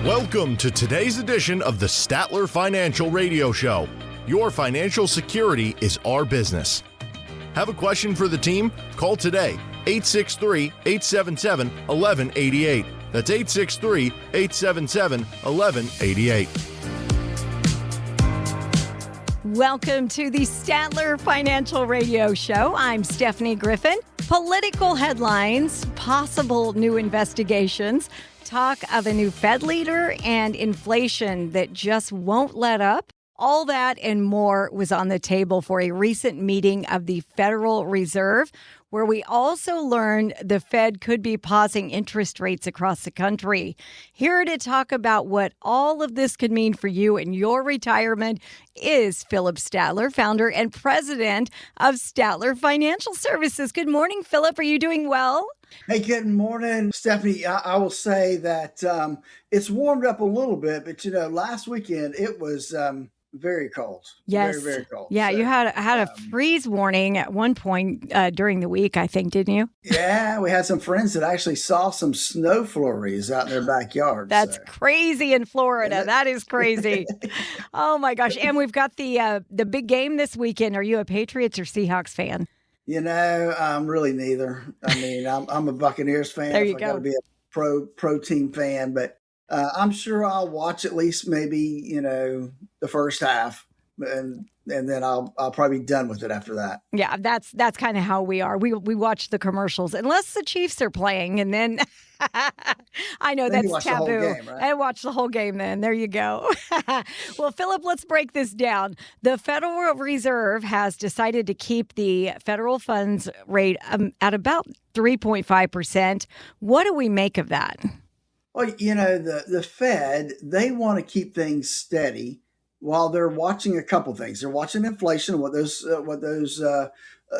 Welcome to today's edition of the Statler Financial Radio Show. Your financial security is our business. Have a question for the team? Call today, 863-877-1188. That's 863-877-1188. Welcome to the Statler Financial Radio Show. I'm Stephanie Griffin. Political headlines, possible new investigations, talk of a new Fed leader, and inflation that just won't let up. All that and more was on the table for a recent meeting of the Federal Reserve, where we also learned the Fed could be pausing interest rates across the country. Here to talk about what all of this could mean for you and your retirement is Philip Statler, founder and president of Statler Financial Services. Good morning, Philip. Are you doing well? Hey, good morning, Stephanie. I will say that it's warmed up a little bit, but last weekend it was very cold. Yes. Very, very cold. Yeah, so, you had a freeze warning at one point during the week, I think, didn't you? Yeah, we had some friends that actually saw some snow flurries out in their backyard. That's crazy in Florida. That is crazy. Oh, my gosh. And we've got the big game this weekend. Are you a Patriots or Seahawks fan? I'm really neither. I mean, I'm a Buccaneers fan. There you go. I got to be a pro team fan, but I'm sure I'll watch at least maybe, the first half, and then I'll probably be done with it after that. Yeah, that's kind of how we are. We watch the commercials unless the Chiefs are playing, and then I know then that's taboo. The whole game, right? I watch the whole game then. There you go. Well, Philip, let's break this down. The Federal Reserve has decided to keep the federal funds rate at about 3.5%. What do we make of that? Well, the Fed, they want to keep things steady while they're watching a couple things. They're watching inflation, what those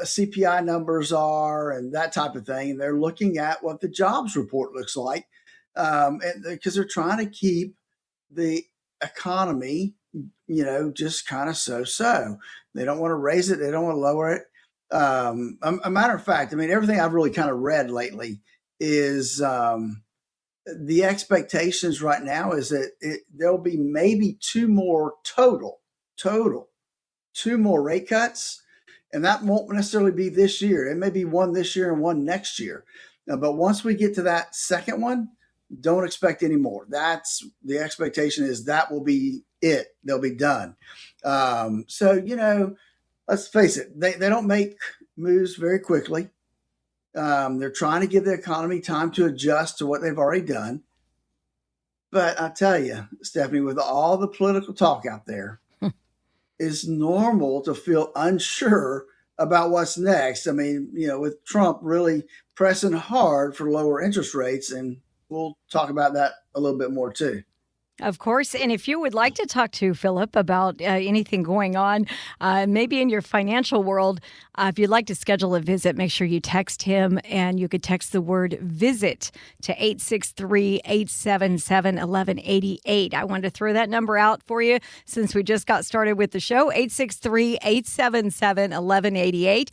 CPI numbers are and that type of thing. And they're looking at what the jobs report looks like, and because they're trying to keep the economy, just kind of so. They don't want to raise it. They don't want to lower it. A matter of fact, I mean, everything I've really kind of read lately is the expectations right now is that there'll be maybe two more total, two more rate cuts. And that won't necessarily be this year. It may be one this year and one next year. But once we get to that second one, don't expect any more. That's the expectation is that will be it. They'll be done. So, let's face it. They don't make moves very quickly. They're trying to give the economy time to adjust to what they've already done. But I tell you, Stephanie, with all the political talk out there, it's normal to feel unsure about what's next. I mean, with Trump really pressing hard for lower interest rates, and we'll talk about that a little bit more too. Of course. And if you would like to talk to Philip about anything going on, maybe in your financial world, if you'd like to schedule a visit, make sure you text him, and you could text the word visit to 863-877-1188. I wanted to throw that number out for you since we just got started with the show, 863-877-1188.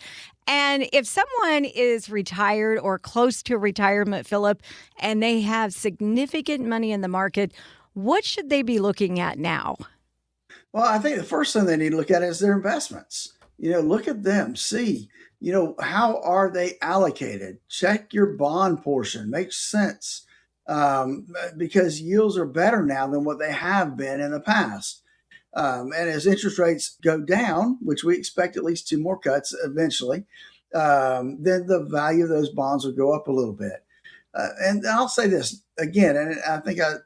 And if someone is retired or close to retirement, Philip, and they have significant money in the market, what should they be looking at now? Well, I think the first thing they need to look at is their investments. Look at them, see, how are they allocated? Check your bond portion. Makes sense because yields are better now than what they have been in the past. And as interest rates go down, which we expect at least two more cuts eventually, then the value of those bonds will go up a little bit. And I'll say this again, and I think I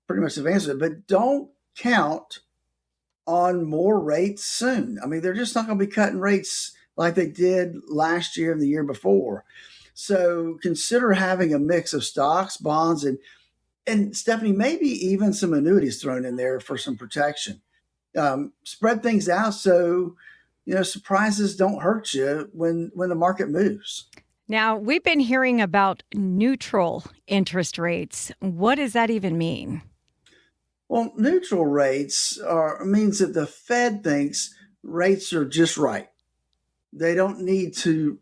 pretty much have answered it, but don't count on more rates soon. I mean, they're just not going to be cutting rates like they did last year and the year before. So consider having a mix of stocks, bonds, and Stephanie, maybe even some annuities thrown in there for some protection. Spread things out so, surprises don't hurt you when the market moves. Now, we've been hearing about neutral interest rates. What does that even mean? Well, neutral rates means that the Fed thinks rates are just right. They don't need to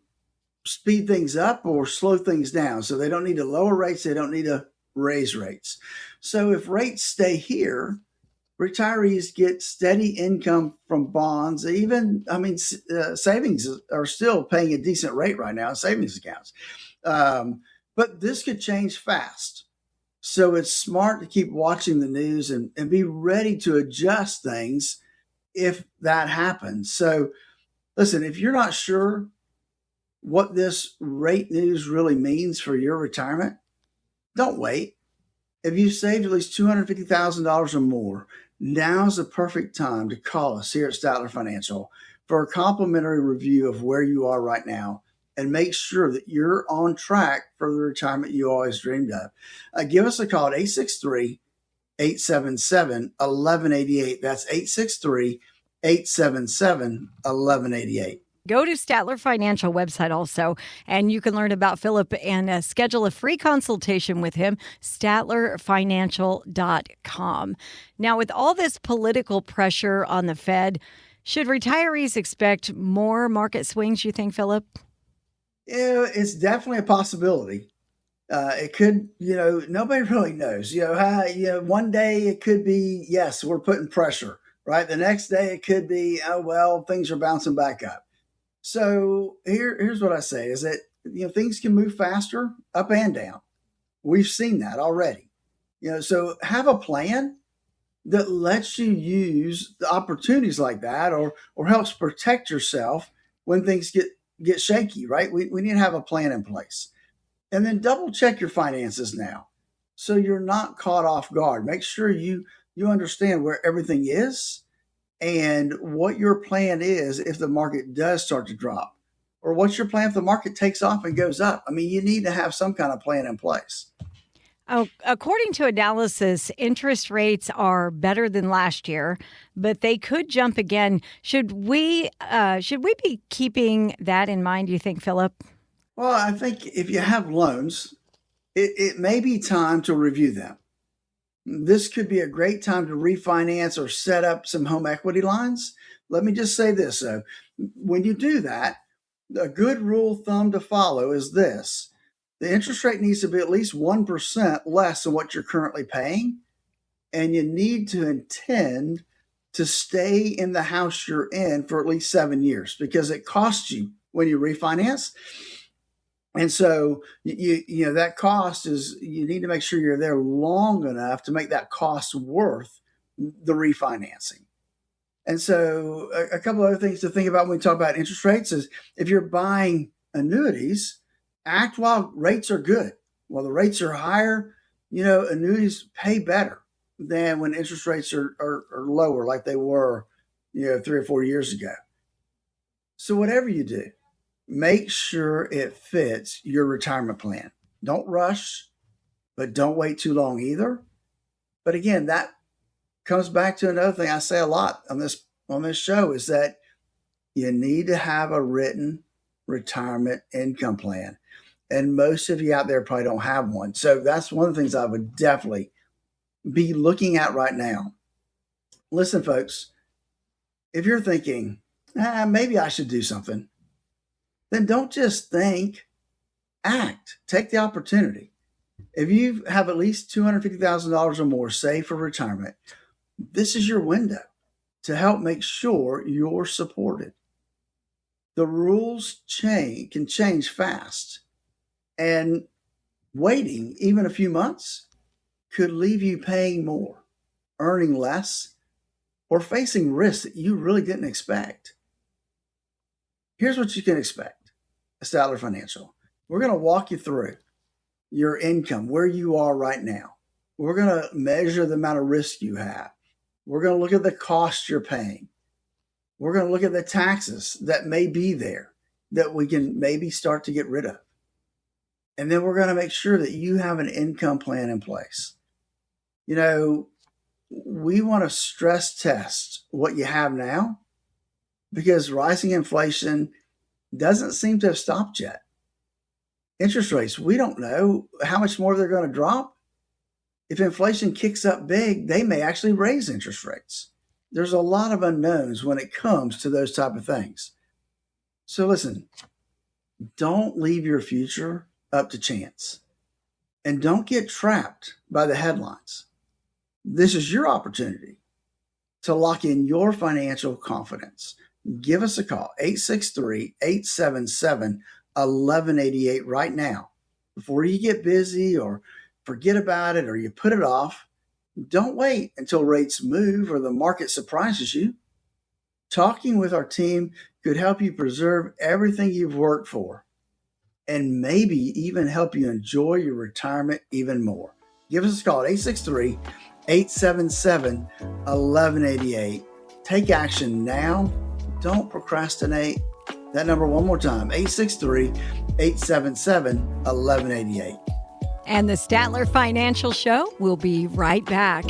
speed things up or slow things down. So they don't need to lower rates. They don't need to raise rates. So if rates stay here, retirees get steady income from bonds. Savings are still paying a decent rate right now in savings accounts. But this could change fast. So it's smart to keep watching the news and be ready to adjust things if that happens. So listen, if you're not sure what this rate news really means for your retirement, don't wait. If you've saved at least $250,000 or more, now's the perfect time to call us here at Statler Financial for a complimentary review of where you are right now and make sure that you're on track for the retirement you always dreamed of. Give us a call at 863-877-1188. That's 863-877-1188. Go to Statler Financial website also, and you can learn about Philip and schedule a free consultation with him, statlerfinancial.com. Now, with all this political pressure on the Fed, should retirees expect more market swings, you think, Philip? Yeah, it's definitely a possibility. It could, nobody really knows. One day it could be, yes, we're putting pressure, right? The next day it could be, oh, well, things are bouncing back up. So here's what I say is that, things can move faster up and down. We've seen that already. So have a plan that lets you use the opportunities like that or helps protect yourself when things get shaky, right? We need to have a plan in place. And then double check your finances now so you're not caught off guard. Make sure you understand where everything is and what your plan is if the market does start to drop, or what's your plan if the market takes off and goes up. I mean, you need to have some kind of plan in place. Oh, according to analysis, interest rates are better than last year, but they could jump again. Should we be keeping that in mind, do you think, Philip? Well, I think if you have loans, it may be time to review them. This could be a great time to refinance or set up some home equity lines. Let me just say this, though. When you do that, a good rule of thumb to follow is this. The interest rate needs to be at least 1% less than what you're currently paying, and you need to intend to stay in the house you're in for at least 7 years because it costs you when you refinance. And so, that cost is, you need to make sure you're there long enough to make that cost worth the refinancing. And so a couple other things to think about when we talk about interest rates is if you're buying annuities, act while rates are good. While the rates are higher, annuities pay better than when interest rates are lower like they were, 3 or 4 years ago. So whatever you do, make sure it fits your retirement plan. Don't rush, but don't wait too long either. But again, that comes back to another thing I say a lot on this show is that you need to have a written retirement income plan. And most of you out there probably don't have one. So that's one of the things I would definitely be looking at right now. Listen, folks, if you're thinking, maybe I should do something, then don't just think, act, take the opportunity. If you have at least $250,000 or more saved for retirement, this is your window to help make sure you're supported. The rules can change fast, and waiting even a few months could leave you paying more, earning less, or facing risks that you really didn't expect. Here's what you can expect. Statler Financial. We're going to walk you through your income, where you are right now. We're going to measure the amount of risk you have. We're going to look at the cost you're paying. We're going to look at the taxes that may be there that we can maybe start to get rid of. And then we're going to make sure that you have an income plan in place. We want to stress test what you have now because rising inflation doesn't seem to have stopped yet. Interest rates, we don't know how much more they're going to drop. If inflation kicks up big, they may actually raise interest rates. There's a lot of unknowns when it comes to those type of things. So listen, don't leave your future up to chance. And don't get trapped by the headlines. This is your opportunity to lock in your financial confidence. Give us a call, 863-877-1188 right now. Before you get busy or forget about it or you put it off, don't wait until rates move or the market surprises you. Talking with our team could help you preserve everything you've worked for and maybe even help you enjoy your retirement even more. Give us a call at 863-877-1188. Take action now. Don't procrastinate. That number one more time, 863-877-1188. And the Statler Financial Show will be right back.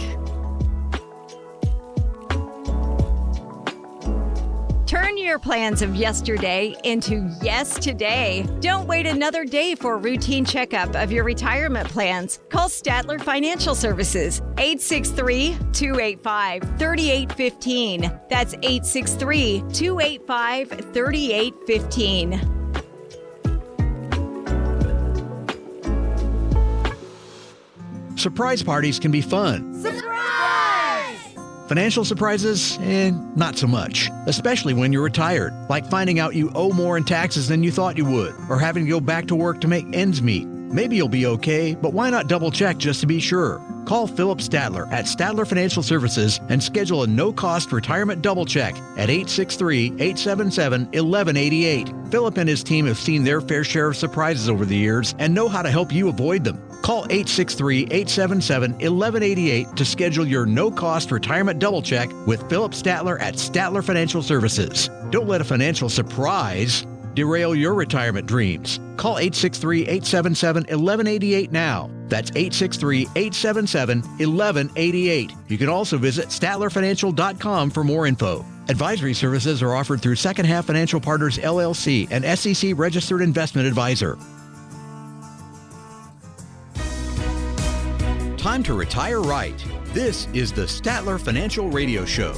Turn your plans of yesterday into yes today. Don't wait another day for a routine checkup of your retirement plans. Call Statler Financial Services, 863-285-3815. That's 863-285-3815. Surprise parties can be fun. Surprise! Financial surprises, not so much. Especially when you're retired, like finding out you owe more in taxes than you thought you would, or having to go back to work to make ends meet. Maybe you'll be okay, but why not double check just to be sure? Call Philip Statler at Statler Financial Services and schedule a no-cost retirement double check at 863-877-1188. Philip and his team have seen their fair share of surprises over the years and know how to help you avoid them. Call 863-877-1188 to schedule your no-cost retirement double check with Philip Statler at Statler Financial Services. Don't let a financial surprise derail your retirement dreams. Call 863-877-1188 now. That's 863-877-1188. You can also visit statlerfinancial.com for more info. Advisory services are offered through Second Half Financial Partners, LLC, an SEC registered investment advisor. Time to retire right. This is the Statler Financial Radio Show.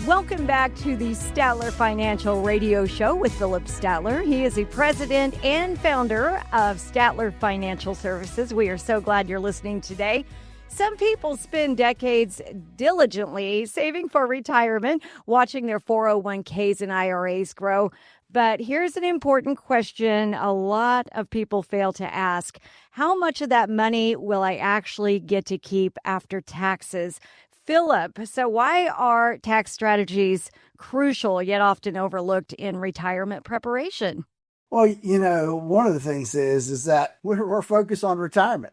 Welcome back to the Statler Financial Radio Show with Philip Statler. He is the president and founder of Statler Financial Services. We are so glad you're listening today. Some people spend decades diligently saving for retirement, watching their 401ks and IRAs grow. But here's an important question a lot of people fail to ask. How much of that money will I actually get to keep after taxes? Philip, so why are tax strategies crucial yet often overlooked in retirement preparation? Well, one of the things is that we're focused on retirement,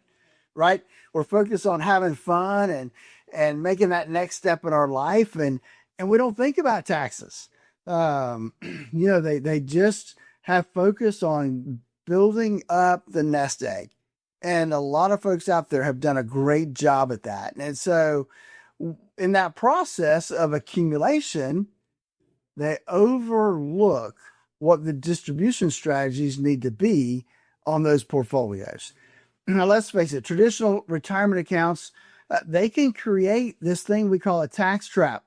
right? We're focused on having fun and making that next step in our life, and we don't think about taxes. They just have focus on building up the nest egg, and a lot of folks out there have done a great job at that. And so, in that process of accumulation, they overlook what the distribution strategies need to be on those portfolios. Now, let's face it, traditional retirement accounts, they can create this thing we call a tax trap,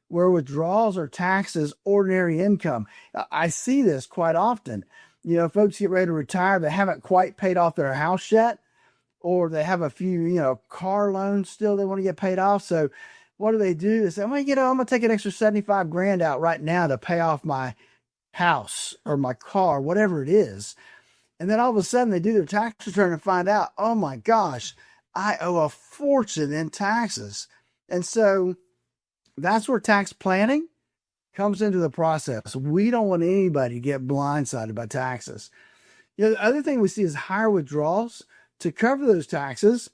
where withdrawals are taxed as ordinary income. I see this quite often. Folks get ready to retire, they haven't quite paid off their house yet, or they have a few, car loans still they want to get paid off. So what do? They say, well, I'm going to take an extra $75,000 out right now to pay off my house or my car, whatever it is. And then all of a sudden they do their tax return and find out, oh my gosh, I owe a fortune in taxes. And so that's where tax planning comes into the process. We don't want anybody to get blindsided by taxes. The other thing we see is higher withdrawals to cover those taxes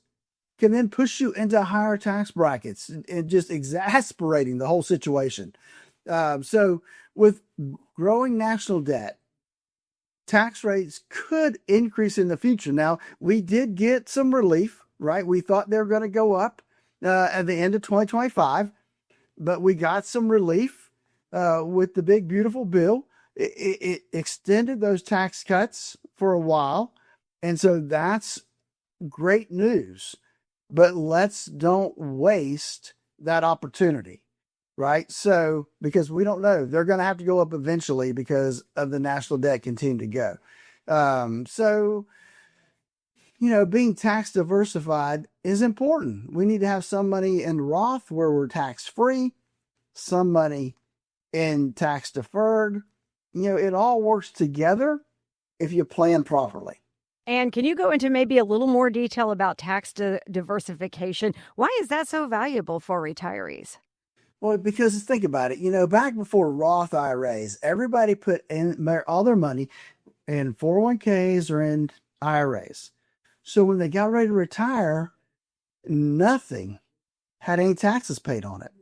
can then push you into higher tax brackets and just exasperating the whole situation. So with growing national debt, tax rates could increase in the future. Now, we did get some relief, right? We thought they were going to go up at the end of 2025, but we got some relief with the big, beautiful bill. It extended those tax cuts for a while. And so that's great news, but let's don't waste that opportunity, right? So, because we don't know, they're going to have to go up eventually because of the national debt continue to go. So being tax diversified is important. We need to have some money in Roth where we're tax free, some money in tax deferred. It all works together if you plan properly. And can you go into maybe a little more detail about tax diversification? Why is that so valuable for retirees? Well, because think about it, back before Roth IRAs, everybody put in all their money in 401ks or in IRAs. So when they got ready to retire, nothing had any taxes paid on it.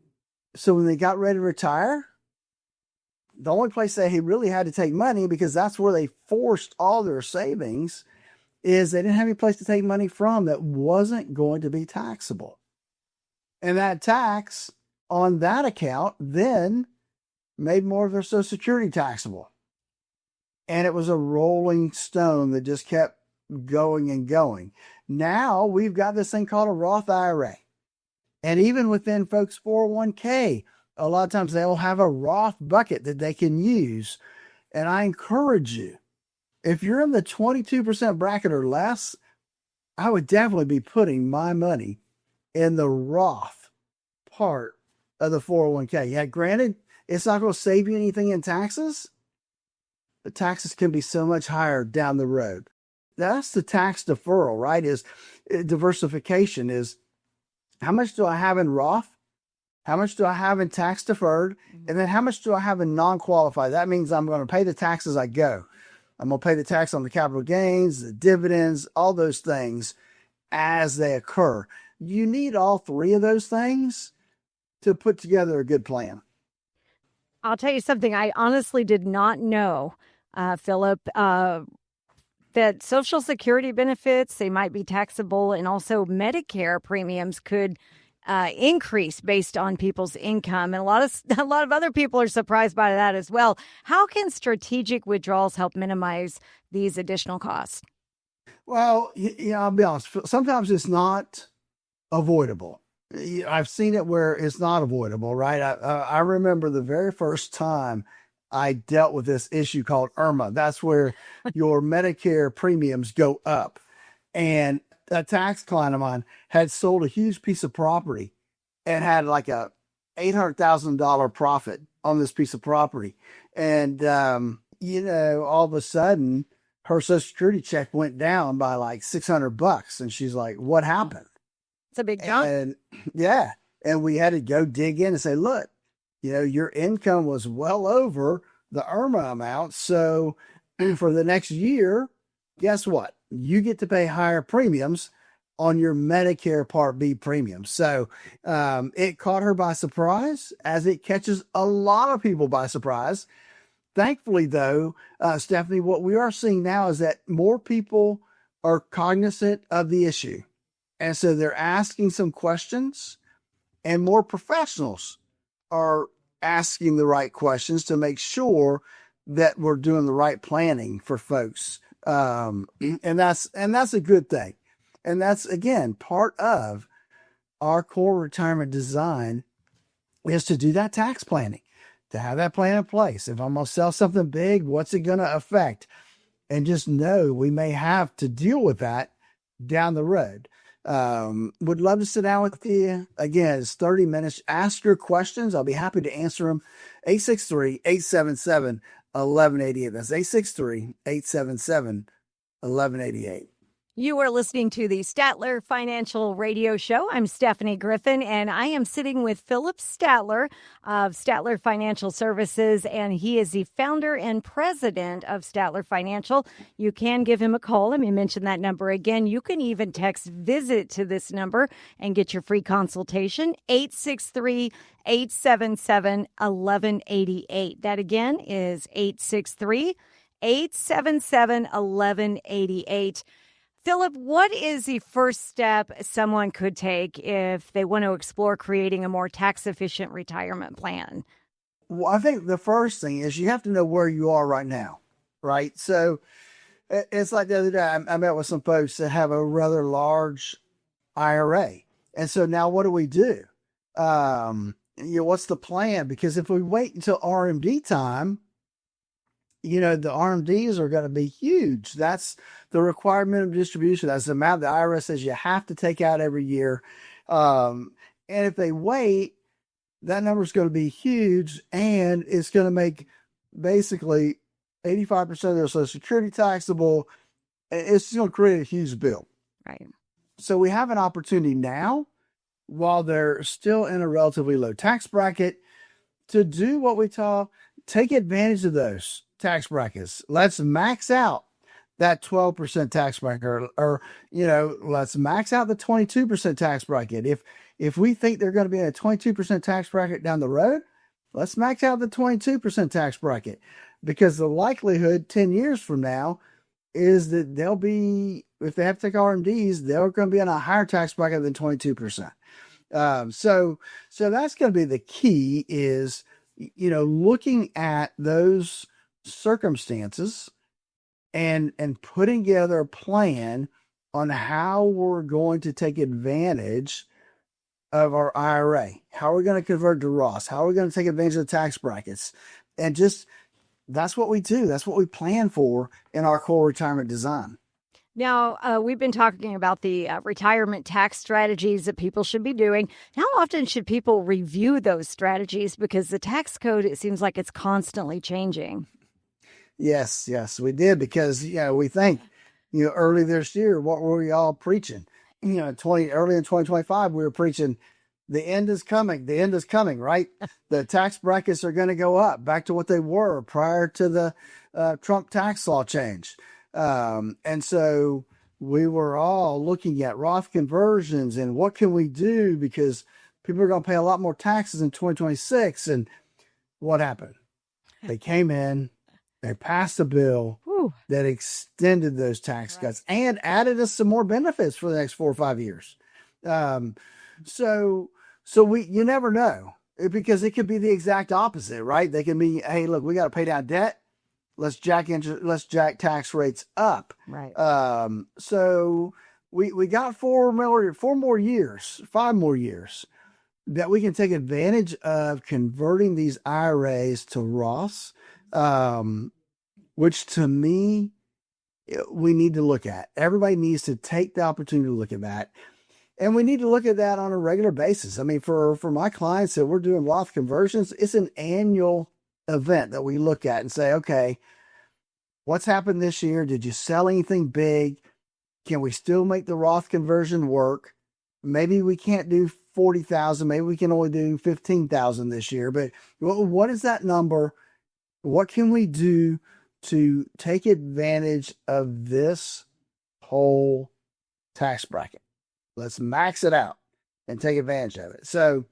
So when they got ready to retire, the only place they really had to take money, because that's where they forced all their savings, is they didn't have any place to take money from that wasn't going to be taxable. And that tax on that account then made more of their Social Security taxable. And it was a rolling stone that just kept going and going. Now we've got this thing called a Roth IRA. And even within folks' 401k, a lot of times they'll have a Roth bucket that they can use. And I encourage you, if you're in the 22% bracket or less, I would definitely be putting my money in the Roth part of the 401k. Yeah, granted, it's not going to save you anything in taxes. The taxes can be so much higher down the road. That's the tax deferral, right? Is diversification is how much do I have in Roth? How much do I have in tax deferred? And then how much do I have in non-qualified? That means I'm going to pay the tax as I go. I'm going to pay the tax on the capital gains, the dividends, all those things as they occur. You need all three of those things to put together a good plan. I'll tell you something. I honestly did not know, Philip, that Social Security benefits, they might be taxable, and also Medicare premiums could increase based on people's income. And a lot of other people are surprised by that as well. How can strategic withdrawals help minimize these additional costs? Well, I'll be honest. Sometimes it's not avoidable. I've seen it where it's not avoidable, right? I remember the very first time I dealt with this issue called IRMA. That's where your Medicare premiums go up. And a tax client of mine had sold a huge piece of property and had like a $800,000 profit on this piece of property. And, all of a sudden her Social Security check went down by like $600. And she's like, what happened? It's a big jump. And yeah. And we had to go dig in and say, look, your income was well over the IRMA amount. So for the next year, guess what? You get to pay higher premiums on your Medicare Part B premiums. So it caught her by surprise, as it catches a lot of people by surprise. Thankfully, though, Stephanie, what we are seeing now is that more people are cognizant of the issue. And so they're asking some questions, and more professionals are asking the right questions to make sure that we're doing the right planning for folks. And that's a good thing. And that's, again, part of our core retirement design is to do that tax planning, to have that plan in place. If I'm going to sell something big, what's it going to affect? And just know we may have to deal with that down the road. Would love to sit down with you. Again, it's 30 minutes. Ask your questions. I'll be happy to answer them. 863-877-1188. That's 863-877-1188. You are listening to the Statler Financial Radio Show. I'm Stephanie Griffin, and I am sitting with Philip Statler of Statler Financial Services, and he is the founder and president of Statler Financial. You can give him a call. Let me mention that number again. You can even text VISIT to this number and get your free consultation, 863-877-1188. That again is 863-877-1188. Philip, what is the first step someone could take if they want to explore creating a more tax-efficient retirement plan? Well, I think the first thing is you have to know where you are right now, right? So it's like the other day, I met with some folks that have a rather large IRA. And so now what do we do? What's the plan? Because if we wait until RMD time, the RMDs are going to be huge. That's the required minimum distribution. That's the amount the IRS says you have to take out every year. And if they wait, that number is going to be huge, and it's going to make basically 85% of their Social Security taxable. It's going to create a huge bill. Right. So we have an opportunity now, while they're still in a relatively low tax bracket, to do what we call take advantage of those tax brackets. Let's max out that 12% tax bracket, or let's max out the 22% tax bracket. If we think they're going to be in a 22% tax bracket down the road, let's max out the 22% tax bracket, because the likelihood 10 years from now is that they'll be, if they have to take RMDs, they're going to be in a higher tax bracket than 22%. So that's going to be the key, is, looking at those circumstances and putting together a plan on how we're going to take advantage of our IRA, how we're going to convert to Roth, how we're going to take advantage of the tax brackets. And just, that's what we do. That's what we plan for in our core retirement design. Now, we've been talking about the retirement tax strategies that people should be doing. How often should people review those strategies? Because the tax code, it seems like it's constantly changing. Yes, we did, because, we think, early this year, what were we all preaching? Early in 2025, we were preaching, the end is coming, right? The tax brackets are going to go up back to what they were prior to the Trump tax law change. And so we were all looking at Roth conversions and what can we do, because people are going to pay a lot more taxes in 2026. And what happened? They came in, they passed a bill that extended those tax cuts and added us some more benefits for the next 4 or 5 years. So you never know, because it could be the exact opposite, right? They can be, hey, look, we got to pay down debt. Let's jack tax rates up. Right. So we got 5 more years that we can take advantage of converting these IRAs to Roths, which to me, we need to look at. Everybody needs to take the opportunity to look at that. And we need to look at that on a regular basis. I mean, for my clients that we're doing Roth conversions, it's an annual event that we look at and say, okay, what's happened this year? Did you sell anything big? Can we still make the Roth conversion work? Maybe we can't do 40,000. Maybe we can only do 15,000 this year. But what is that number? What can we do to take advantage of this whole tax bracket? Let's max it out and take advantage of it. So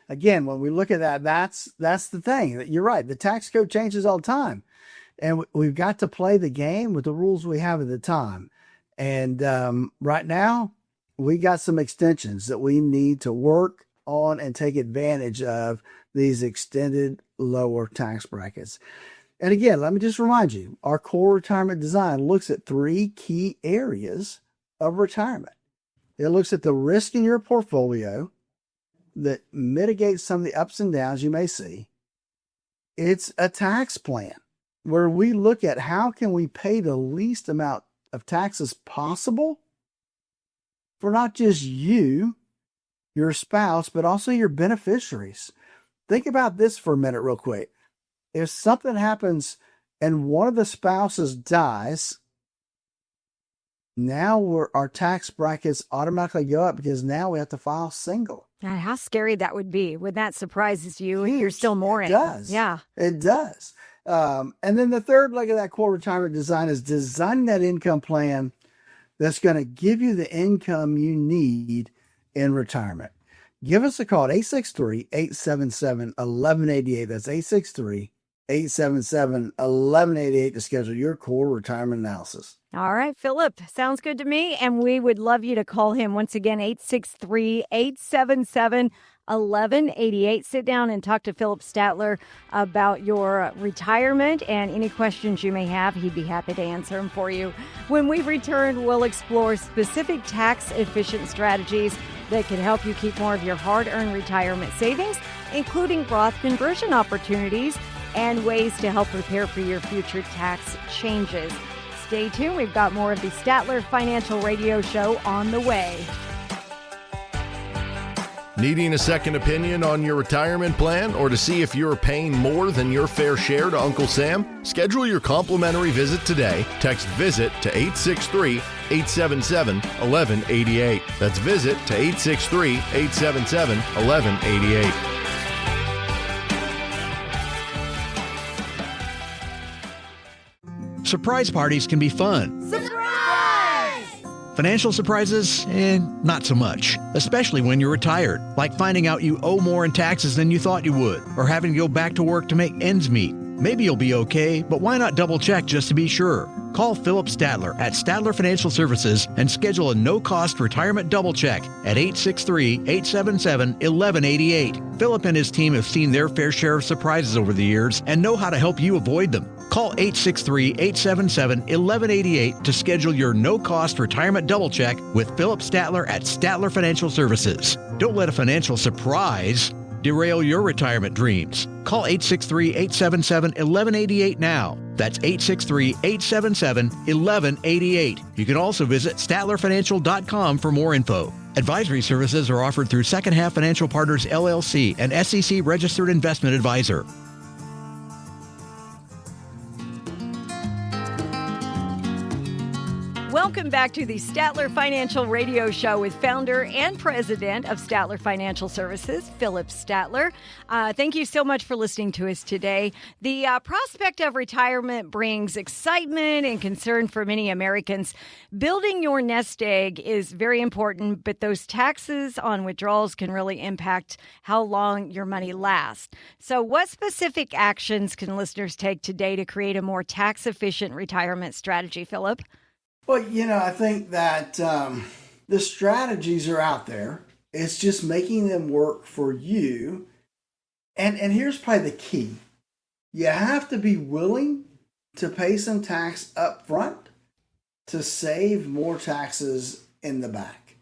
again, when we look at that, that's the thing. You're right. The tax code changes all the time, and we've got to play the game with the rules we have at the time. And right now, we got some extensions that we need to work on and take advantage of these extended lower tax brackets. And again, let me just remind you, our core retirement design looks at 3 key areas of retirement. It looks at the risk in your portfolio that mitigates some of the ups and downs you may see. It's a tax plan where we look at how can we pay the least amount of taxes possible for not just you, your spouse, but also your beneficiaries. Think about this for a minute real quick. If something happens and one of the spouses dies, now our tax brackets automatically go up, because now we have to file single. God, how scary that would be when that surprises you and you're still more in it. Does. Yeah. It does. And then the third leg of that core retirement design is designing that income plan that's going to give you the income you need in retirement. Give us a call at 863-877-1188. That's 863-877-1188 to schedule your core retirement analysis. All right, Philip, sounds good to me. And we would love you to call him once again, 863-877-1188. Sit down and talk to Philip Statler about your retirement and any questions you may have. He'd be happy to answer them for you. When we return, we'll explore specific tax-efficient strategies that can help you keep more of your hard-earned retirement savings, including Roth conversion opportunities, and ways to help prepare for your future tax changes. Stay tuned. We've got more of the Statler Financial Radio Show on the way. Needing a second opinion on your retirement plan or to see if you're paying more than your fair share to Uncle Sam? Schedule your complimentary visit today. Text VISIT to 863-877-1188. That's VISIT to 863-877-1188. Surprise parties can be fun. Financial surprises, not so much, especially when you're retired, like finding out you owe more in taxes than you thought you would, or having to go back to work to make ends meet. Maybe you'll be okay, but why not double check just to be sure? Call Philip Statler at Statler Financial Services and schedule a no-cost retirement double check at 863-877-1188. Philip and his team have seen their fair share of surprises over the years and know how to help you avoid them. Call 863-877-1188 to schedule your no-cost retirement double check with Philip Statler at Statler Financial Services. Don't let a financial surprise derail your retirement dreams. Call 863-877-1188 now. That's 863-877-1188. You can also visit StatlerFinancial.com for more info. Advisory services are offered through Second Half Financial Partners, LLC, an SEC registered investment advisor. Welcome back to the Statler Financial Radio Show with founder and president of Statler Financial Services, Philip Statler. Thank you so much for listening to us today. The prospect of retirement brings excitement and concern for many Americans. Building your nest egg is very important, but those taxes on withdrawals can really impact how long your money lasts. So what specific actions can listeners take today to create a more tax-efficient retirement strategy, Philip? Well, I think that the strategies are out there. It's just making them work for you. And here's probably the key. You have to be willing to pay some tax up front to save more taxes in the back.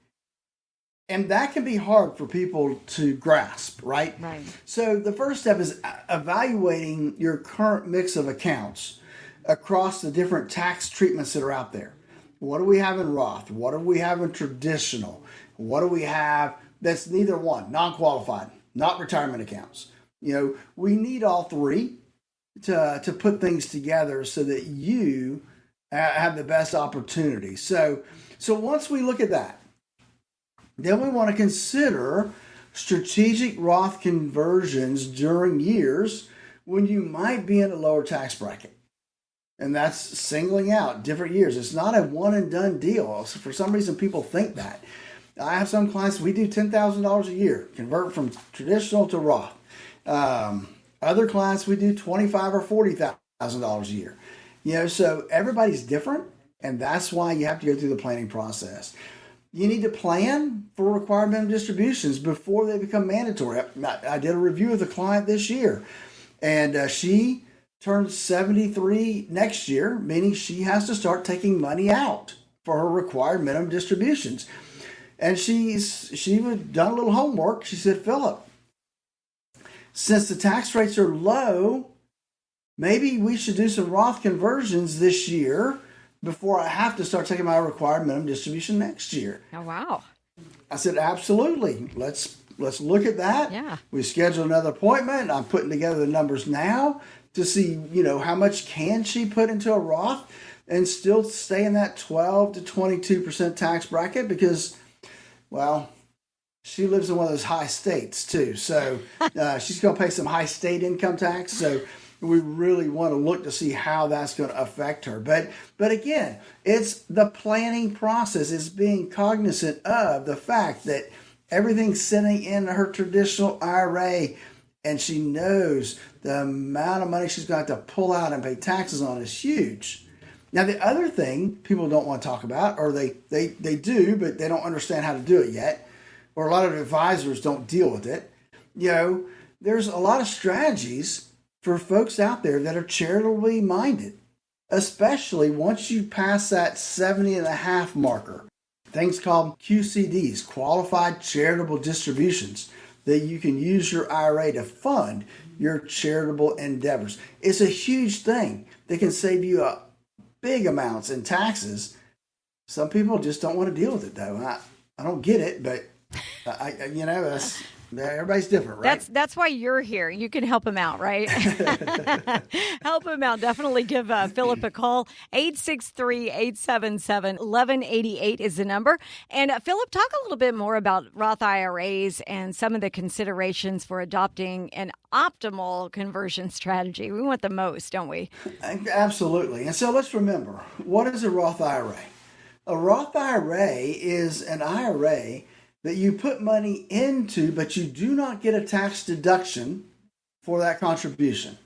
And that can be hard for people to grasp, right? Right. So the first step is evaluating your current mix of accounts across the different tax treatments that are out there. What do we have in Roth? What do we have in traditional? What do we have that's neither one, non-qualified, not retirement accounts? We need all three to put things together so that you have the best opportunity. So once we look at that, then we want to consider strategic Roth conversions during years when you might be in a lower tax bracket. And that's singling out different years. It's not a one and done deal. So for some reason, people think that. I have some clients, we do $10,000 a year, convert from traditional to Roth. Other clients, we do $25,000 or $40,000 a year. So everybody's different. And that's why you have to go through the planning process. You need to plan for required minimum distributions before they become mandatory. I did a review with a client this year, and she turns 73 next year, meaning she has to start taking money out for her required minimum distributions. And she's done a little homework. She said, Philip, since the tax rates are low, maybe we should do some Roth conversions this year before I have to start taking my required minimum distribution next year. Oh, wow. I said, absolutely. Let's look at that. Yeah. We scheduled another appointment. I'm putting together the numbers now to see, how much can she put into a Roth and still stay in that 12 to 22% tax bracket because, well, she lives in one of those high states too. So she's going to pay some high state income tax. So we really want to look to see how that's going to affect her. But again, it's the planning process. It's being cognizant of the fact that everything's sitting in her traditional IRA, and she knows the amount of money she's going to have to pull out and pay taxes on is huge. Now, the other thing people don't want to talk about, or they do, but they don't understand how to do it yet, or a lot of advisors don't deal with it. There's a lot of strategies for folks out there that are charitably minded, especially once you pass that 70.5 marker. Things called QCDs, qualified charitable distributions, that you can use your IRA to fund your charitable endeavors. It's a huge thing that can save you big amounts in taxes. Some people just don't want to deal with it, though. I don't get it, but everybody's different, right? That's why you're here. You can help him out, right? Help him out. Definitely give Philip a call. 863-877-1188 is the number. And Philip, talk a little bit more about Roth IRAs and some of the considerations for adopting an optimal conversion strategy. We want the most, don't we? Absolutely. And so let's remember, what is a Roth IRA? A Roth IRA is an IRA that you put money into, but you do not get a tax deduction for that contribution.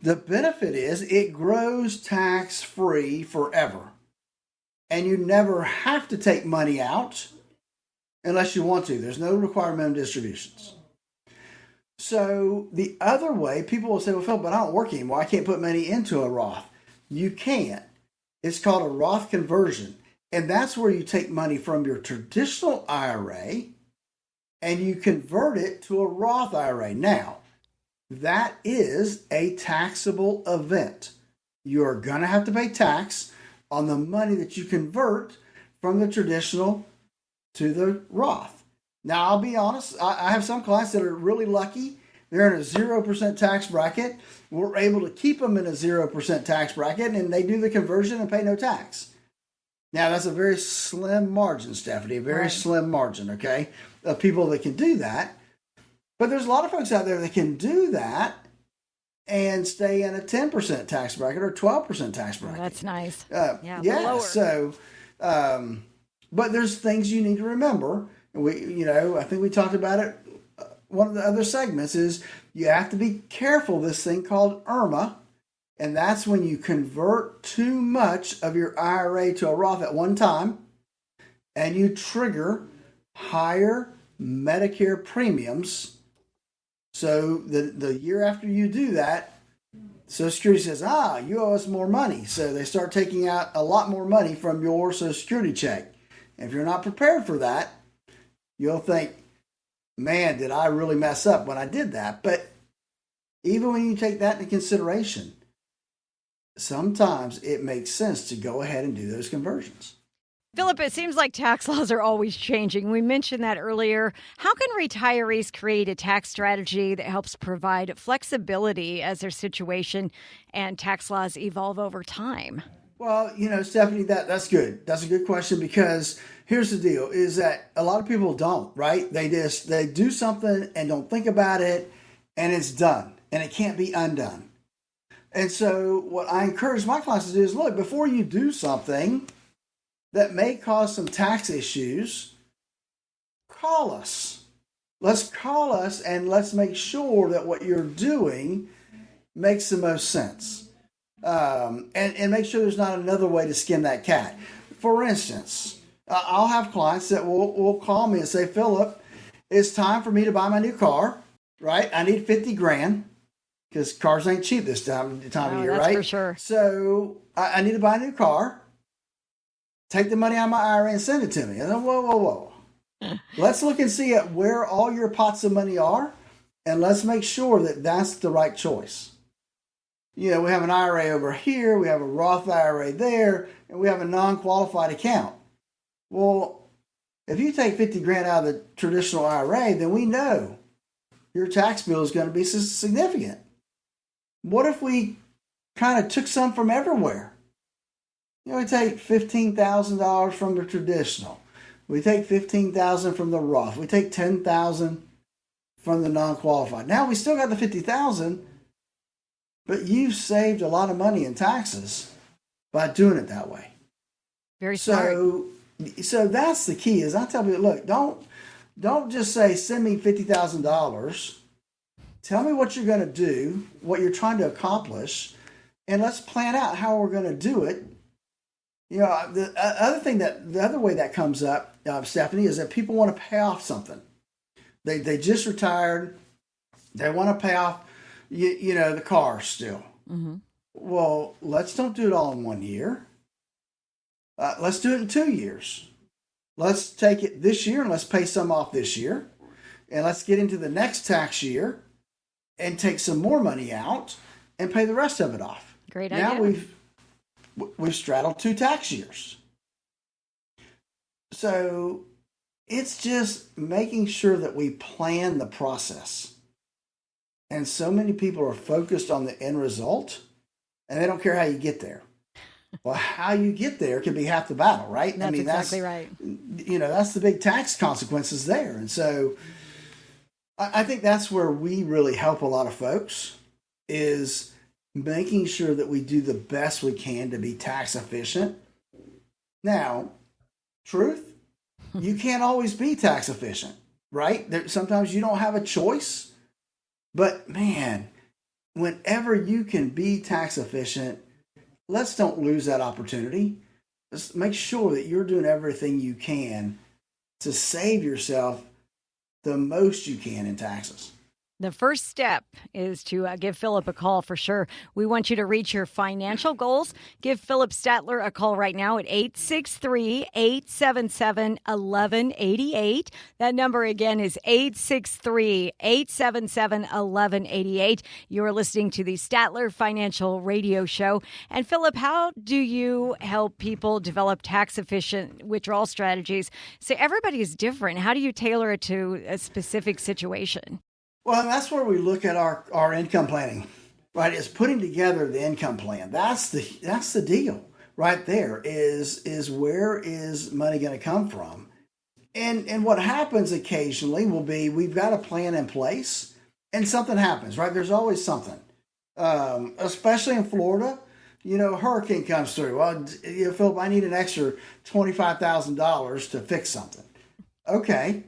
The benefit is it grows tax-free forever, and you never have to take money out unless you want to. There's no required minimum distributions. So the other way, people will say, well, Phil, but I don't work anymore. I can't put money into a Roth. You can. It's called a Roth conversion. And that's where you take money from your traditional IRA and you convert it to a Roth IRA. Now, that is a taxable event. You're going to have to pay tax on the money that you convert from the traditional to the Roth. Now, I'll be honest, I have some clients that are really lucky. They're in a 0% tax bracket. We're able to keep them in a 0% tax bracket, and they do the conversion and pay no tax. Now, that's a very slim margin, Stephanie, a very slim margin, okay, of people that can do that. But there's a lot of folks out there that can do that and stay in a 10% tax bracket or 12% tax bracket. Oh, that's nice. Yeah. So, but there's things you need to remember. I think we talked about it. One of the other segments is you have to be careful. This thing called IRMA. And that's when you convert too much of your IRA to a Roth at one time and you trigger higher Medicare premiums. So the year after you do that, Social Security says, you owe us more money. So they start taking out a lot more money from your Social Security check. And if you're not prepared for that, you'll think, man, did I really mess up when I did that? But even when you take that into consideration, sometimes it makes sense to go ahead and do those conversions. Philip, it seems like tax laws are always changing. We mentioned that earlier. How can retirees create a tax strategy that helps provide flexibility as their situation and tax laws evolve over time? Well, Stephanie, that's good. That's a good question because here's the deal is that a lot of people don't, right? They do something and don't think about it and it's done and it can't be undone. And so what I encourage my clients to do is, look, before you do something that may cause some tax issues, call us. Let's call us and let's make sure that what you're doing makes the most sense. And make sure there's not another way to skin that cat. For instance, I'll have clients that will call me and say, Philip, it's time for me to buy my new car, right? I need $50,000. Because cars ain't cheap this time of year, right? For sure. So I need to buy a new car. Take the money out of my IRA and send it to me. And then, whoa. Let's look and see at where all your pots of money are, and let's make sure that that's the right choice. We have an IRA over here, we have a Roth IRA there, and we have a non-qualified account. Well, if you take $50,000 out of the traditional IRA, then we know your tax bill is going to be significant. What if we kind of took some from everywhere? We take $15,000 from the traditional. We take $15,000 from the Roth. We take $10,000 from the non-qualified. Now we still got the $50,000, but you've saved a lot of money in taxes by doing it that way. Very smart. So that's the key. Is I tell people, look, don't just say send me $50,000. Tell me what you're going to do, what you're trying to accomplish, and let's plan out how we're going to do it. The other way that comes up, Stephanie, is that people want to pay off something. They just retired. They want to pay off, the car still. Mm-hmm. Well, let's don't do it all in 1 year. Let's do it in 2 years. Let's take it this year and let's pay some off this year. And let's get into the next tax year. and take some more money out and pay the rest of it off. Great now idea. We've straddled 2 tax years. So it's just making sure that we plan the process. And so many people are focused on the end result, and they don't care how you get there. Well, how you get there can be half the battle, right? That's exactly right. That's the big tax consequences there. And so I think that's where we really help a lot of folks, is making sure that we do the best we can to be tax efficient. Now, truth, you can't always be tax efficient, right? Sometimes you don't have a choice. But man, whenever you can be tax efficient, let's don't lose that opportunity. Let's make sure that you're doing everything you can to save yourself the most you can in taxes. The first step is to give Philip a call for sure. We want you to reach your financial goals. Give Philip Statler a call right now at 863-877-1188. That number again is 863-877-1188. You're listening to the Statler Financial Radio Show. And Philip, how do you help people develop tax-efficient withdrawal strategies? So everybody is different. How do you tailor it to a specific situation? Well, that's where we look at our income planning, right? Is putting together the income plan. That's the deal right there, is where is money going to come from? And what happens occasionally will be we've got a plan in place and something happens, right? There's always something, especially in Florida. Hurricane comes through. Well, Philip, I need an extra $25,000 to fix something. Okay.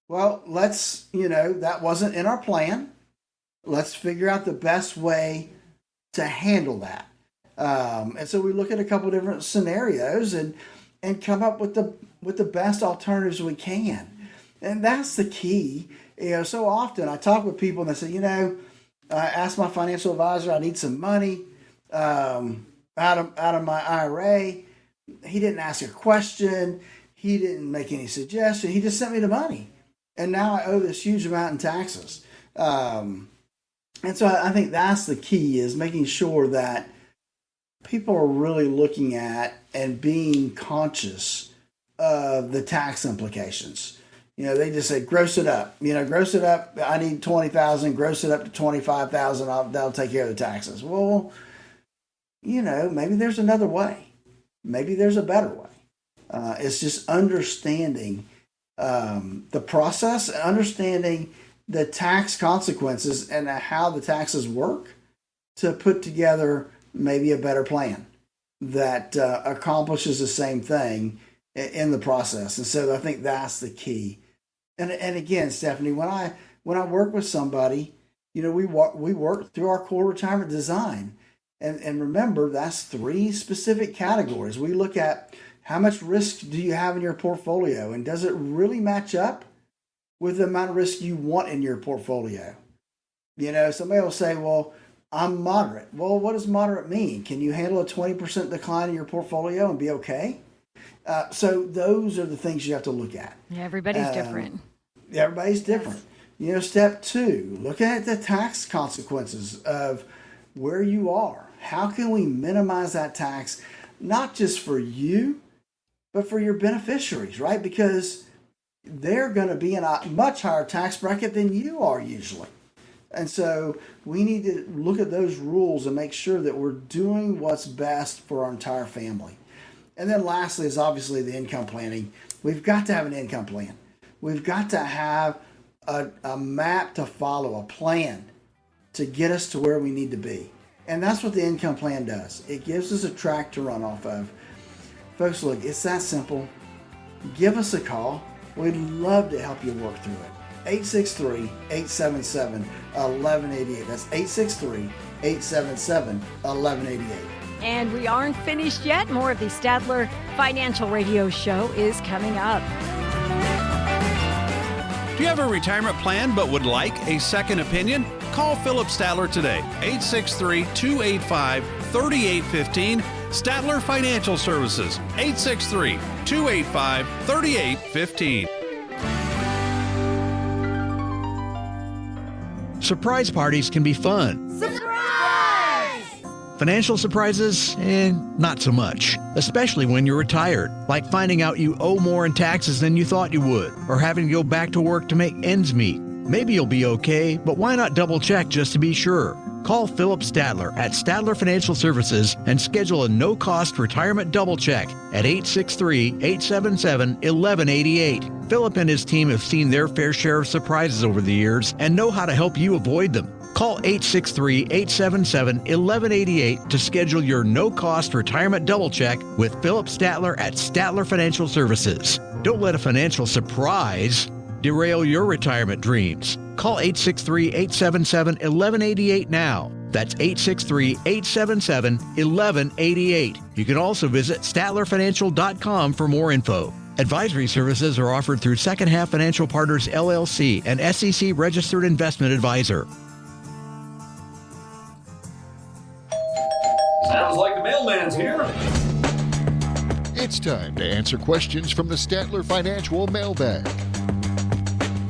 Well, that wasn't in our plan. Let's figure out the best way to handle that. And so we look at a couple of different scenarios and come up with the best alternatives we can. And that's the key. So often I talk with people and they say, I asked my financial advisor, I need some money out of my IRA. He didn't ask a question. He didn't make any suggestion. He just sent me the money. And now I owe this huge amount in taxes. And so I think that's the key, is making sure that people are really looking at and being conscious of the tax implications. They just say, gross it up. Gross it up. I need $20,000. Gross it up to $25,000. That'll take care of the taxes. Well, maybe there's another way. Maybe there's a better way. It's just understanding the process, understanding the tax consequences and how the taxes work to put together maybe a better plan that accomplishes the same thing in the process. And so I think that's the key. And again, Stephanie, when I work with somebody, we work through our core retirement design. And remember, that's 3 specific categories. We look at how much risk do you have in your portfolio, and does it really match up with the amount of risk you want in your portfolio? Somebody will say, well, I'm moderate. Well, what does moderate mean? Can you handle a 20% decline in your portfolio and be okay? So those are the things you have to look at. Yeah, everybody's different. Everybody's different. Yes. Step 2, look at the tax consequences of where you are. How can we minimize that tax, not just for you, but for your beneficiaries, right? Because they're going to be in a much higher tax bracket than you are usually. And so we need to look at those rules and make sure that we're doing what's best for our entire family. And then lastly is obviously the income planning. We've got to have an income plan. We've got to have a map to follow, a plan to get us to where we need to be. And that's what the income plan does. It gives us a track to run off of. Folks, look, it's that simple. Give us a call. We'd love to help you work through it. 863-877-1188. That's 863-877-1188. And we aren't finished yet. More of the Statler Financial Radio Show is coming up. Do you have a retirement plan but would like a second opinion? Call Philip Statler today, 863-285-3815. Statler Financial Services, 863-285-3815. Surprise parties can be fun. Financial surprises, not so much, especially when you're retired, like finding out you owe more in taxes than you thought you would, or having to go back to work to make ends meet. Maybe you'll be okay, but why not double check just to be sure? Call Philip Statler at Statler Financial Services and schedule a no-cost retirement double check at 863-877-1188. Philip and his team have seen their fair share of surprises over the years and know how to help you avoid them. Call 863-877-1188 to schedule your no-cost retirement double check with Philip Statler at Statler Financial Services. Don't let a financial surprise derail your retirement dreams. Call 863-877-1188 now. That's 863-877-1188. You can also visit StatlerFinancial.com for more info. Advisory services are offered through Second Half Financial Partners, LLC, an SEC registered investment advisor. Sounds like the mailman's here. It's time to answer questions from the Statler Financial Mailbag.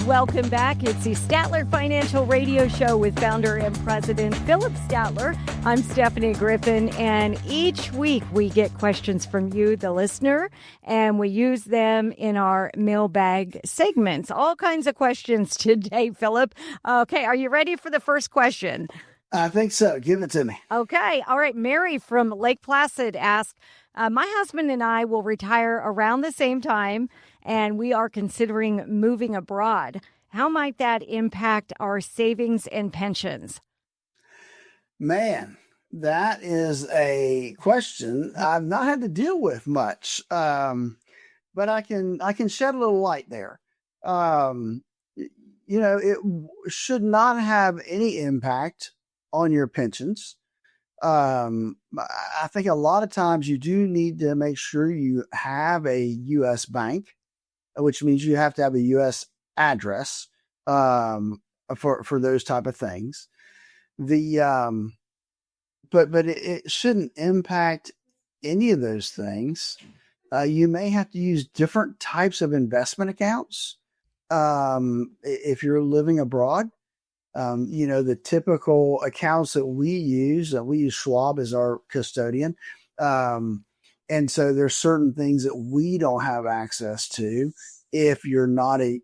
Welcome back. It's the Statler Financial Radio Show with founder and president Philip Statler. I'm Stephanie Griffin, and each week we get questions from you, the listener, and we use them in our mailbag segments. All kinds of questions today, Philip. Okay, are you ready for the first question? I think so. Give it to me. Okay. All right. Mary from Lake Placid asked, my husband and I will retire around the same time, and we are considering moving abroad. How might that impact our savings and pensions? Man, that is a question I've not had to deal with much, but I can shed a little light there. It should not have any impact on your pensions. I think a lot of times you do need to make sure you have a U.S. bank, which means you have to have a U.S. address for those type of things. But it shouldn't impact any of those things. You may have to use different types of investment accounts if you're living abroad. The typical accounts that we use Schwab as our custodian. And so there's certain things that we don't have access to if you're not a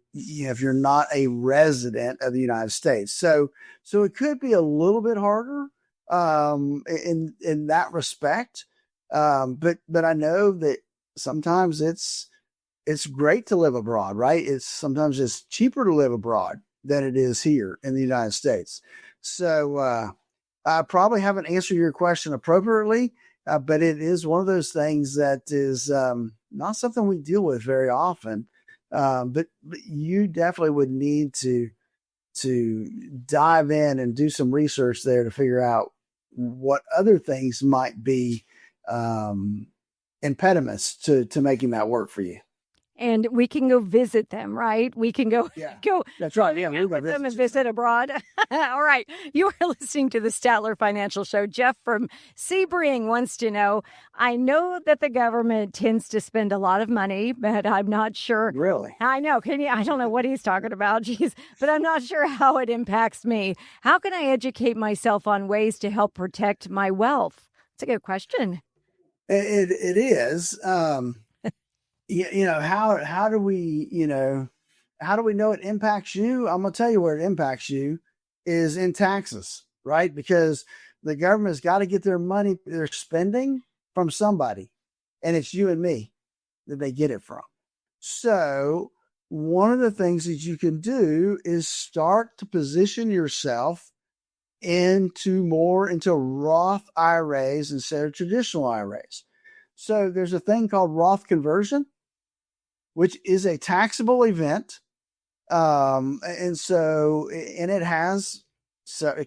resident of the United States. So it could be a little bit harder in that respect. But I know that sometimes it's great to live abroad, right? Sometimes it's cheaper to live abroad than it is here in the United States. So I probably haven't answered your question appropriately, but it is one of those things that is not something we deal with very often. But you definitely would need to dive in and do some research there to figure out what other things might be impediments to making that work for you. And we can go visit them, right? We can go. That's right. Yeah, we visit them and visit abroad. All right. You are listening to the Statler Financial Show. Jeff from Sebring wants to know, I know that the government tends to spend a lot of money, but I'm not sure. Really? I know. I don't know what he's talking about. Jeez, but I'm not sure how it impacts me. How can I educate myself on ways to help protect my wealth? It's a good question. It is. How do we know it impacts you? I'm going to tell you where it impacts you is in taxes, right? Because the government's got to get their money they're spending from somebody, and it's you and me that they get it from. So one of the things that you can do is start to position yourself into Roth IRAs instead of traditional IRAs. So there's a thing called Roth conversion, which is a taxable event. It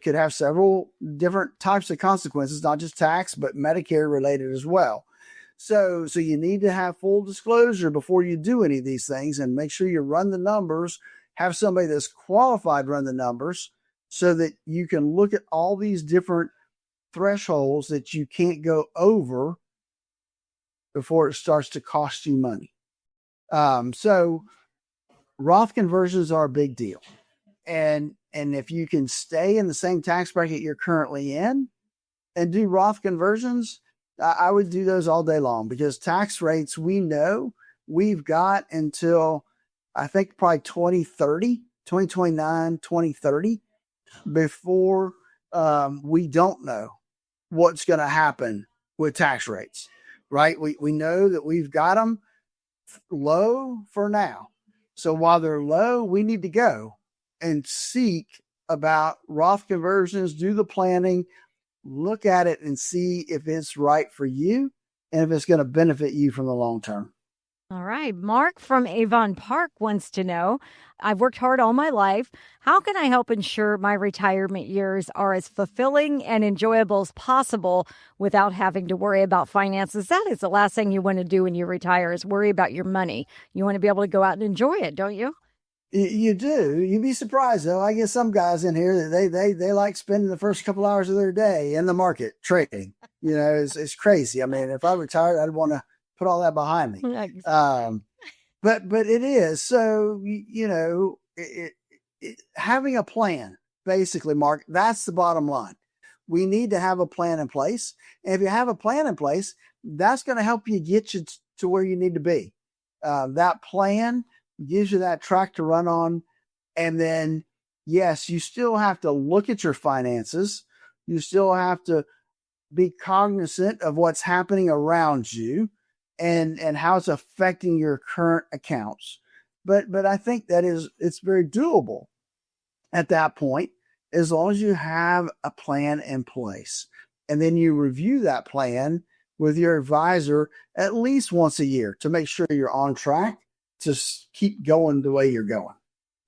could have several different types of consequences, not just tax, but Medicare related as well. So you need to have full disclosure before you do any of these things, and make sure you run the numbers, have somebody that's qualified run the numbers so that you can look at all these different thresholds that you can't go over before it starts to cost you money. So Roth conversions are a big deal. And if you can stay in the same tax bracket you're currently in and do Roth conversions, I would do those all day long, because tax rates, we know we've got until I think probably 2029, 2030 before we don't know what's going to happen with tax rates, right? We know that we've got them low for now. So while they're low, we need to go and seek about Roth conversions, do the planning, look at it and see if it's right for you and if it's going to benefit you from the long term. All right. Mark from Avon Park wants to know, I've worked hard all my life. How can I help ensure my retirement years are as fulfilling and enjoyable as possible without having to worry about finances? That is the last thing you want to do when you retire, is worry about your money. You want to be able to go out and enjoy it, don't you? You do. You'd be surprised, though. I get some guys in here that they like spending the first couple hours of their day in the market trading. It's crazy. I mean, if I retired, I'd want to put all that behind me. But it is. So, having a plan, basically, Mark, that's the bottom line. We need to have a plan in place. And if you have a plan in place, that's going to help you get you to where you need to be. That plan gives you that track to run on. And then, yes, you still have to look at your finances. You still have to be cognizant of what's happening around you and how it's affecting your current accounts. But I think it's very doable at that point, as long as you have a plan in place. And then you review that plan with your advisor at least once a year to make sure you're on track to keep going the way you're going.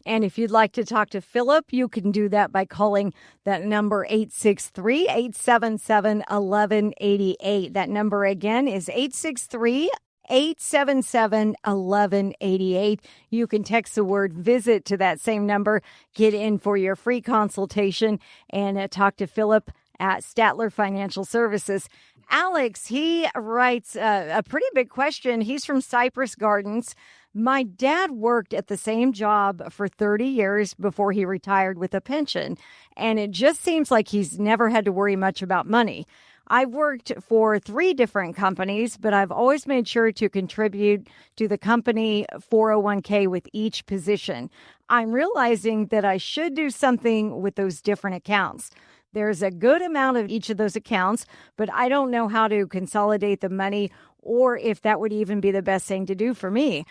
And if you'd like to talk to Philip, you can do that by calling that number 863-877-1188. That number again is 863-877-1188. You can text the word visit to that same number, get in for your free consultation, and talk to Philip at Statler Financial Services. Alex, he writes a pretty big question. He's from Cypress Gardens. My dad worked at the same job for 30 years before he retired with a pension, and it just seems like he's never had to worry much about money. I've worked for 3 different companies, but I've always made sure to contribute to the company 401k with each position. I'm realizing that I should do something with those different accounts. There's a good amount of each of those accounts, but I don't know how to consolidate the money or if that would even be the best thing to do for me.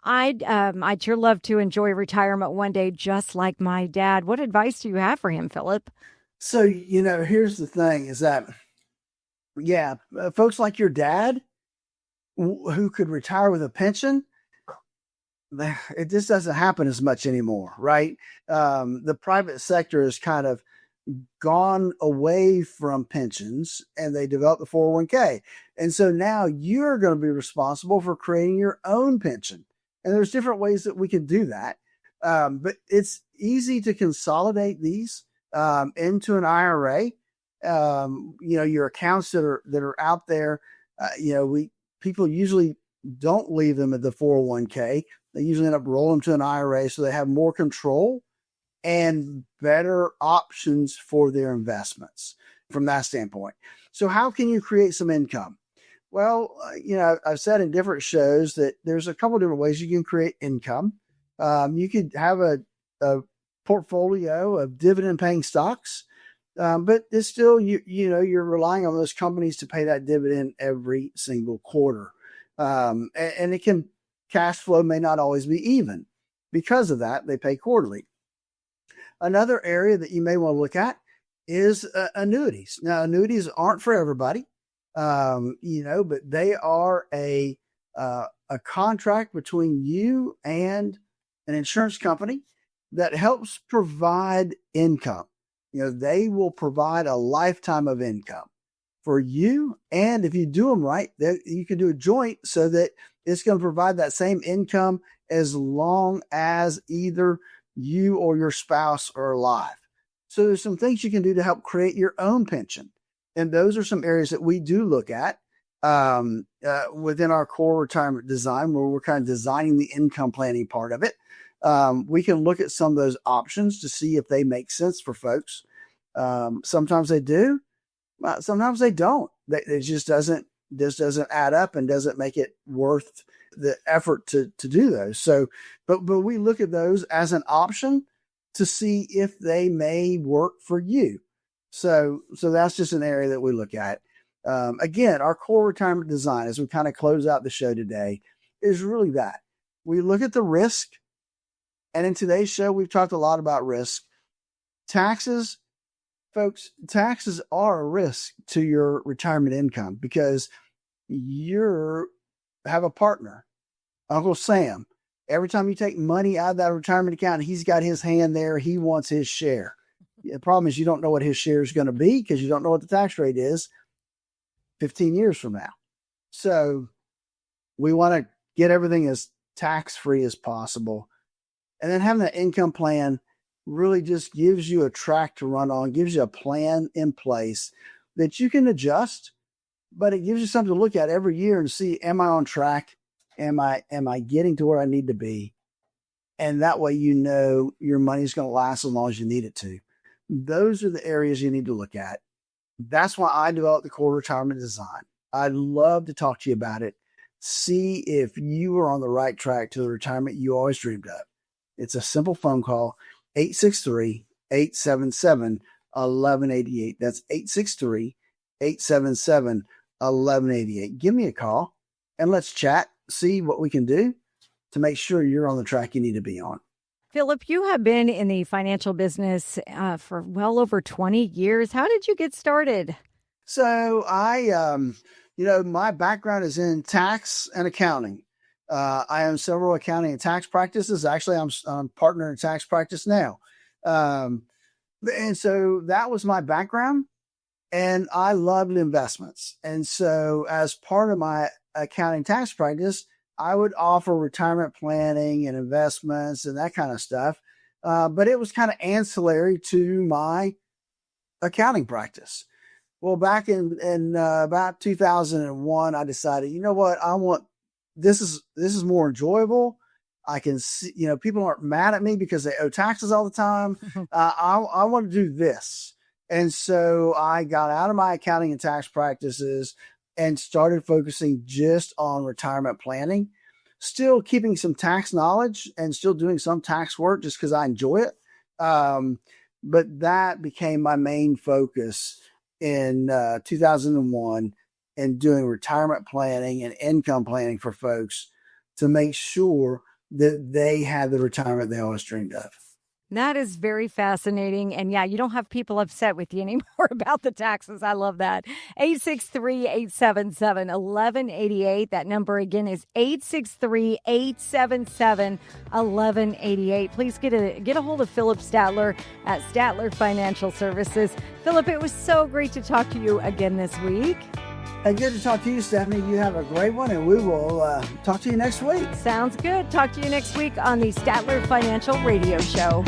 I'd sure love to enjoy retirement one day, just like my dad. What advice do you have for him, Philip? So, here's the thing is that, folks like your dad who could retire with a pension, it just doesn't happen as much anymore, right? The private sector has kind of gone away from pensions and they developed the 401k. And so now you're going to be responsible for creating your own pension. And there's different ways that we can do that. But it's easy to consolidate these into an IRA. Your accounts that are out there, people usually don't leave them at the 401k. They usually end up rolling to an IRA so they have more control and better options for their investments from that standpoint. So how can you create some income? Well, I've said in different shows that there's a couple different ways you can create income. You could have a portfolio of dividend paying stocks, but it's still, you're relying on those companies to pay that dividend every single quarter. And it can, cash flow may not always be even. Because of that, they pay quarterly. Another area that you may want to look at is annuities. Now, annuities aren't for everybody, but they are a contract between you and an insurance company that helps provide income. They will provide a lifetime of income for you. And if you do them right, you can do a joint so that it's going to provide that same income as long as either you or your spouse are alive. So there's some things you can do to help create your own pension. And those are some areas that we do look at within our core retirement design, where we're kind of designing the income planning part of it. We can look at some of those options to see if they make sense for folks. Sometimes they do, sometimes they don't. It just doesn't add up and doesn't make it worth the effort to do those. So, but we look at those as an option to see if they may work for you. So that's just an area that we look at. Again, our core retirement design, as we kind of close out the show today, is really that. We look at the risk. And in today's show, we've talked a lot about risk. Taxes, folks, taxes are a risk to your retirement income because you have a partner, Uncle Sam. Every time you take money out of that retirement account, he's got his hand there. He wants his share. The problem is you don't know what his share is going to be because you don't know what the tax rate is 15 years from now. So we want to get everything as tax-free as possible. And then having that income plan really just gives you a track to run on, gives you a plan in place that you can adjust, but it gives you something to look at every year and see, am I on track? Am I getting to where I need to be? And that way, you know, your money's going to last as long as you need it to. Those are the areas you need to look at. That's why I developed the core retirement design. I'd love to talk to you about it. See if you are on the right track to the retirement you always dreamed of. It's a simple phone call, 863-877-1188. That's 863-877-1188. Give me a call and let's chat, see what we can do to make sure you're on the track you need to be on. Philip, you have been in the financial business for well over 20 years. How did you get started? So my background is in tax and accounting. I own several accounting and tax practices. Actually, I'm partner in tax practice now. And so that was my background, and I loved investments. And so as part of my accounting tax practice, I would offer retirement planning and investments and that kind of stuff. But it was kind of ancillary to my accounting practice. Well, back in about 2001, I decided, you know what, this is more enjoyable. I can see, people aren't mad at me because they owe taxes all the time. I want to do this. And so I got out of my accounting and tax practices and started focusing just on retirement planning, still keeping some tax knowledge and still doing some tax work just because I enjoy it. But that became my main focus in 2001, and doing retirement planning and income planning for folks to make sure that they had the retirement they always dreamed of. That is very fascinating. And yeah, you don't have people upset with you anymore about the taxes. I love that. 863-877-1188. That number again is 863-877-1188. Please get a hold of Philip Statler at Statler Financial Services. Philip, it was so great to talk to you again this week. Hey, good to talk to you, Stephanie. You have a great one, and we will talk to you next week. Sounds good. Talk to you next week on the Statler Financial Radio Show.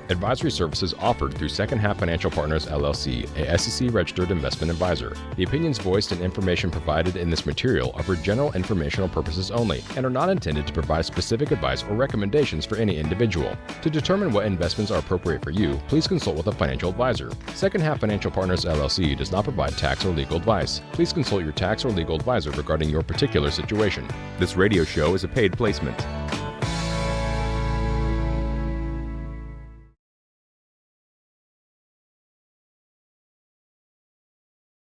Advisory services offered through Second Half Financial Partners, LLC, a SEC-registered investment advisor. The opinions voiced and information provided in this material are for general informational purposes only and are not intended to provide specific advice or recommendations for any individual. To determine what investments are appropriate for you, please consult with a financial advisor. Second Half Financial Partners, LLC does not provide tax or legal advice. Please consult your tax or legal advisor regarding your particular situation. This radio show is a paid placement.